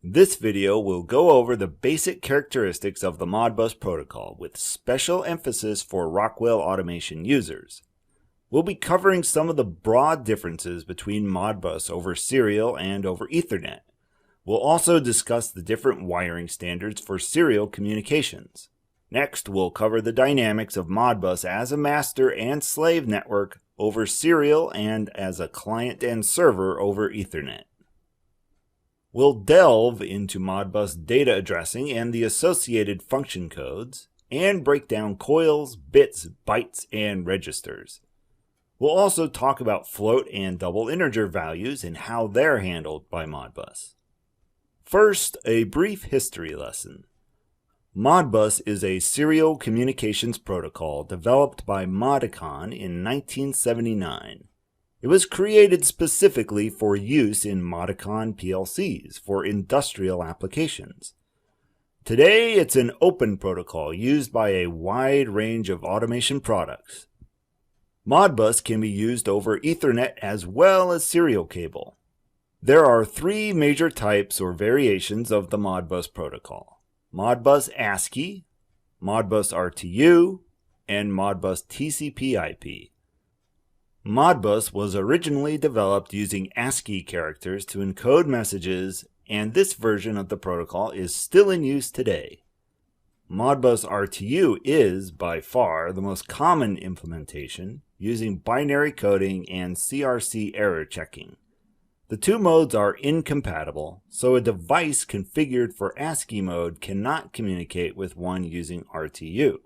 This video will go over the basic characteristics of the Modbus protocol with special emphasis for Rockwell Automation users. We'll be covering some of the broad differences between Modbus over serial and over Ethernet. We'll also discuss the different wiring standards for serial communications. Next, we'll cover the dynamics of Modbus as a master and slave network over serial and as a client and server over Ethernet. We'll delve into Modbus data addressing and the associated function codes, and break down coils, bits, bytes, and registers. We'll also talk about float and double integer values and how they're handled by Modbus. First, a brief history lesson. Modbus is a serial communications protocol developed by Modicon in 1979. It was created specifically for use in Modicon PLCs for industrial applications. Today, it's an open protocol used by a wide range of automation products. Modbus can be used over Ethernet as well as serial cable. There are three major types or variations of the Modbus protocol: Modbus ASCII, Modbus RTU, and Modbus TCP/IP. Modbus was originally developed using ASCII characters to encode messages, and this version of the protocol is still in use today. Modbus RTU is, by far, the most common implementation, using binary coding and CRC error checking. The two modes are incompatible, so a device configured for ASCII mode cannot communicate with one using RTU.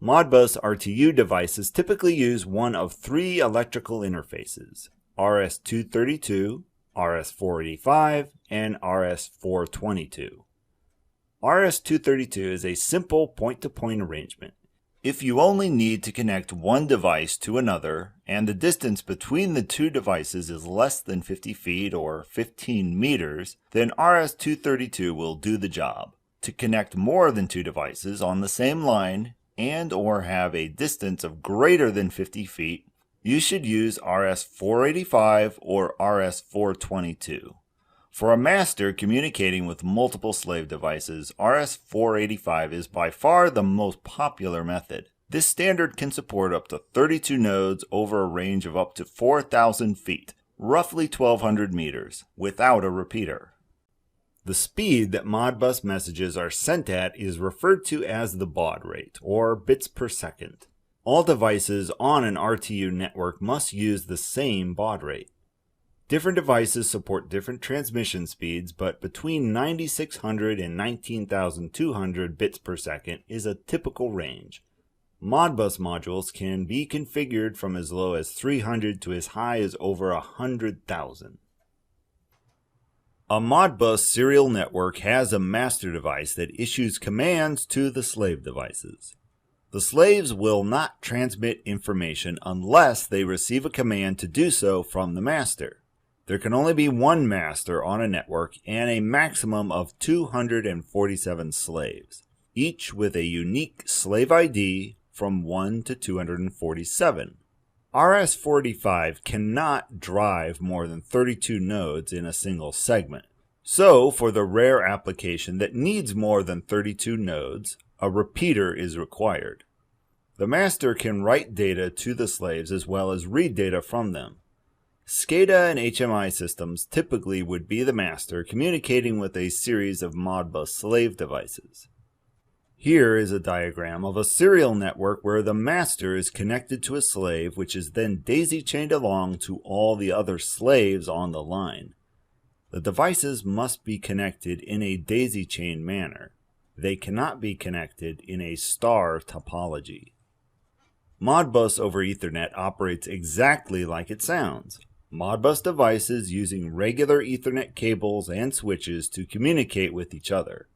Modbus RTU devices typically use one of three electrical interfaces: RS232, RS485, and RS422. RS232 is a simple point-to-point arrangement. If you only need to connect one device to another, and the distance between the two devices is less than 50 feet or 15 meters, then RS232 will do the job. To connect more than two devices on the same line, and or have a distance of greater than 50 feet, you should use RS485 or RS422. For a master communicating with multiple slave devices, RS485 is by far the most popular method. This standard can support up to 32 nodes over a range of up to 4,000 feet, roughly 1,200 meters, without a repeater. The speed that Modbus messages are sent at is referred to as the baud rate, or bits per second. All devices on an RTU network must use the same baud rate. Different devices support different transmission speeds, but between 9,600 and 19,200 bits per second is a typical range. Modbus modules can be configured from as low as 300 to as high as over 100,000. A Modbus serial network has a master device that issues commands to the slave devices. The slaves will not transmit information unless they receive a command to do so from the master. There can only be one master on a network and a maximum of 247 slaves, each with a unique slave ID from 1 to 247. RS485 cannot drive more than 32 nodes in a single segment. So, for the rare application that needs more than 32 nodes, a repeater is required. The master can write data to the slaves as well as read data from them. SCADA and HMI systems typically would be the master communicating with a series of Modbus slave devices. Here is a diagram of a serial network where the master is connected to a slave, which is then daisy-chained along to all the other slaves on the line. The devices must be connected in a daisy-chain manner. They cannot be connected in a star topology. Modbus over Ethernet operates exactly like it sounds. Modbus devices using regular Ethernet cables and switches to communicate with each other.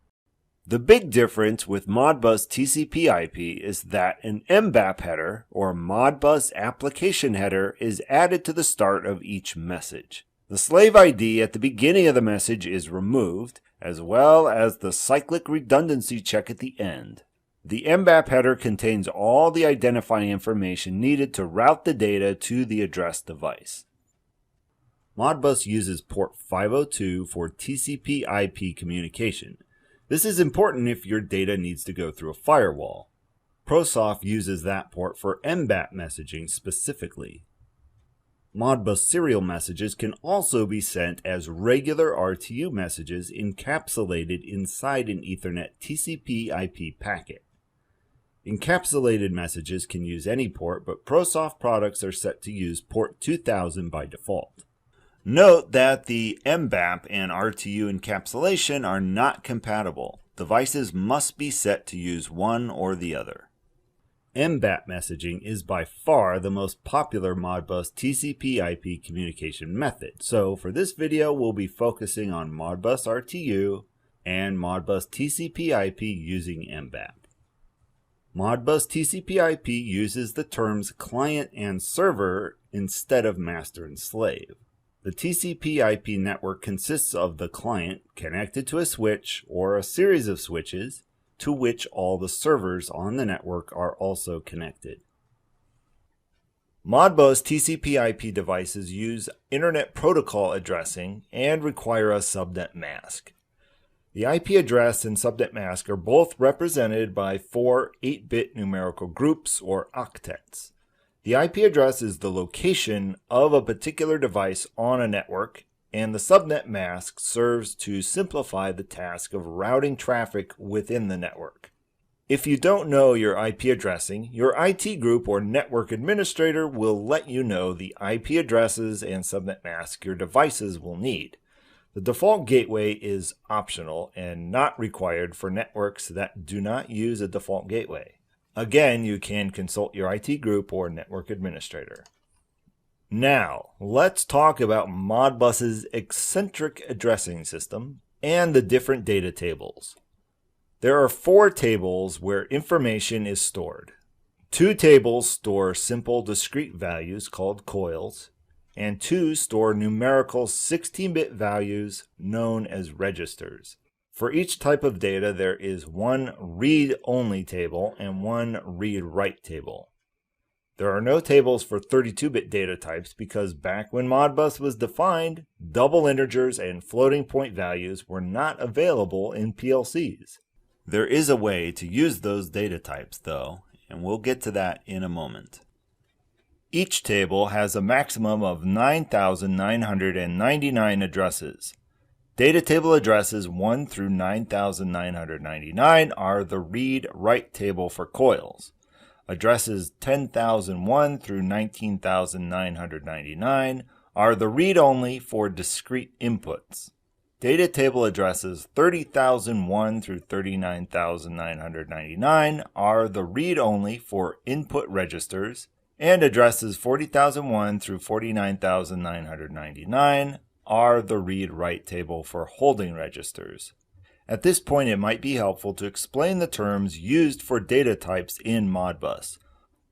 The big difference with Modbus TCP/IP is that an MBAP header, or Modbus application header, is added to the start of each message. The slave ID at the beginning of the message is removed, as well as the cyclic redundancy check at the end. The MBAP header contains all the identifying information needed to route the data to the addressed device. Modbus uses port 502 for TCP IP communication. This is important if your data needs to go through a firewall. ProSoft uses that port for MBAP messaging specifically. Modbus serial messages can also be sent as regular RTU messages encapsulated inside an Ethernet TCP IP packet. Encapsulated messages can use any port, but ProSoft products are set to use port 2000 by default. Note that the MBAP and RTU encapsulation are not compatible. Devices must be set to use one or the other. MBAP messaging is by far the most popular Modbus TCP IP communication method, so for this video we'll be focusing on Modbus RTU and Modbus TCP IP using MBAP. Modbus TCP IP uses the terms client and server instead of master and slave. The TCP IP network consists of the client connected to a switch or a series of switches to which all the servers on the network are also connected. Modbus TCP IP devices use Internet Protocol addressing and require a subnet mask. The IP address and subnet mask are both represented by 4 8-bit numerical groups or octets. The IP address is the location of a particular device on a network, and the subnet mask serves to simplify the task of routing traffic within the network. If you don't know your IP addressing, your IT group or network administrator will let you know the IP addresses and subnet mask your devices will need. The default gateway is optional and not required for networks that do not use a default gateway. Again, you can consult your IT group or network administrator. Now, let's talk about Modbus's eccentric addressing system and the different data tables. There are 4 tables where information is stored. 2 tables store simple discrete values called coils, and 2 store numerical 16-bit values known as registers. For each type of data, there is one read-only table and one read-write table. There are no tables for 32-bit data types because back when Modbus was defined, double integers and floating point values were not available in PLCs. There is a way to use those data types though, and we'll get to that in a moment. Each table has a maximum of 9,999 addresses. Data table addresses 1 through 9,999 are the read-write table for coils. Addresses 10,001 through 19,999 are the read-only for discrete inputs. Data table addresses 30,001 through 39,999 are the read-only for input registers, and addresses 40,001 through 49,999 are the read-write table for holding registers. At this point, it might be helpful to explain the terms used for data types in Modbus.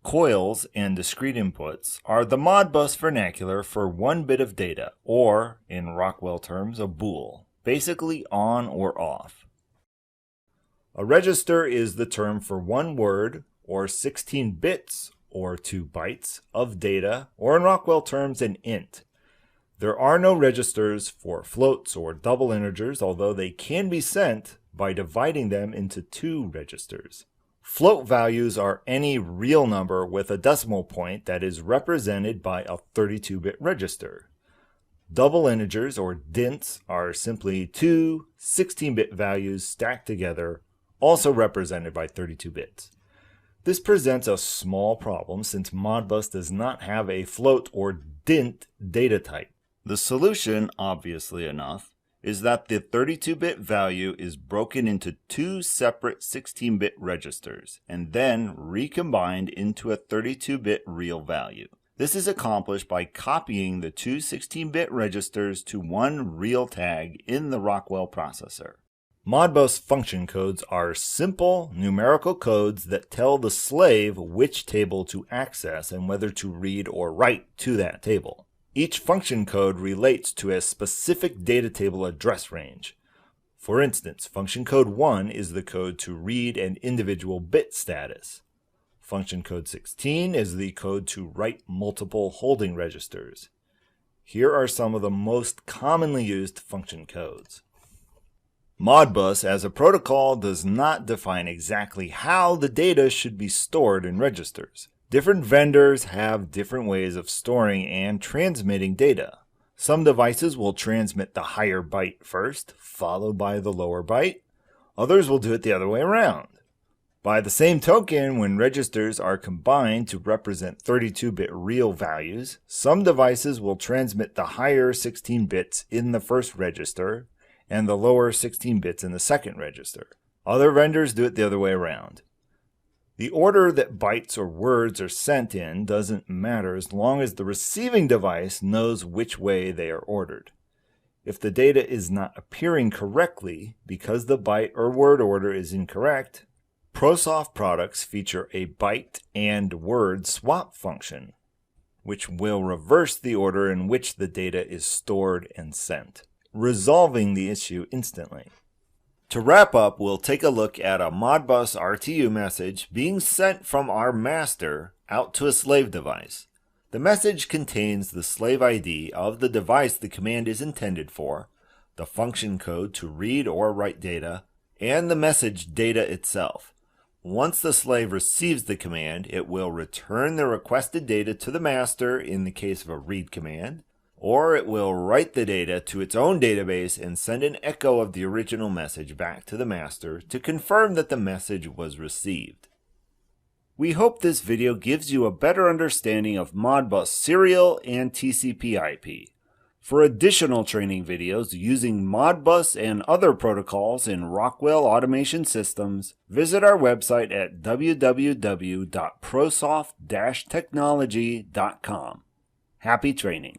Coils and discrete inputs are the Modbus vernacular for one bit of data, or, in Rockwell terms, a bool, basically on or off. A register is the term for one word, or 16 bits, or 2 bytes, of data, or in Rockwell terms, an int. There are no registers for floats or double integers, although they can be sent by dividing them into 2 registers. Float values are any real number with a decimal point that is represented by a 32-bit register. Double integers, or dints, are simply 2 16-bit values stacked together, also represented by 32 bits. This presents a small problem since Modbus does not have a float or dint data type. The solution, obviously enough, is that the 32-bit value is broken into 2 separate 16-bit registers and then recombined into a 32-bit real value. This is accomplished by copying the 2 16-bit registers to one real tag in the Rockwell processor. Modbus function codes are simple numerical codes that tell the slave which table to access and whether to read or write to that table. Each function code relates to a specific data table address range. For instance, function code 1 is the code to read an individual bit status. Function code 16 is the code to write multiple holding registers. Here are some of the most commonly used function codes. Modbus as a protocol does not define exactly how the data should be stored in registers. Different vendors have different ways of storing and transmitting data. Some devices will transmit the higher byte first, followed by the lower byte. Others will do it the other way around. By the same token, when registers are combined to represent 32-bit real values, some devices will transmit the higher 16 bits in the first register and the lower 16 bits in the second register. Other vendors do it the other way around. The order that bytes or words are sent in doesn't matter as long as the receiving device knows which way they are ordered. If the data is not appearing correctly because the byte or word order is incorrect, ProSoft products feature a byte and word swap function, which will reverse the order in which the data is stored and sent, resolving the issue instantly. To wrap up, we'll take a look at a Modbus RTU message being sent from our master out to a slave device. The message contains the slave ID of the device the command is intended for, the function code to read or write data, and the message data itself. Once the slave receives the command, it will return the requested data to the master in the case of a read command, or it will write the data to its own database and send an echo of the original message back to the master to confirm that the message was received. We hope this video gives you a better understanding of Modbus serial and TCP IP. For additional training videos using Modbus and other protocols in Rockwell Automation Systems, visit our website at www.prosoft-technology.com. Happy training!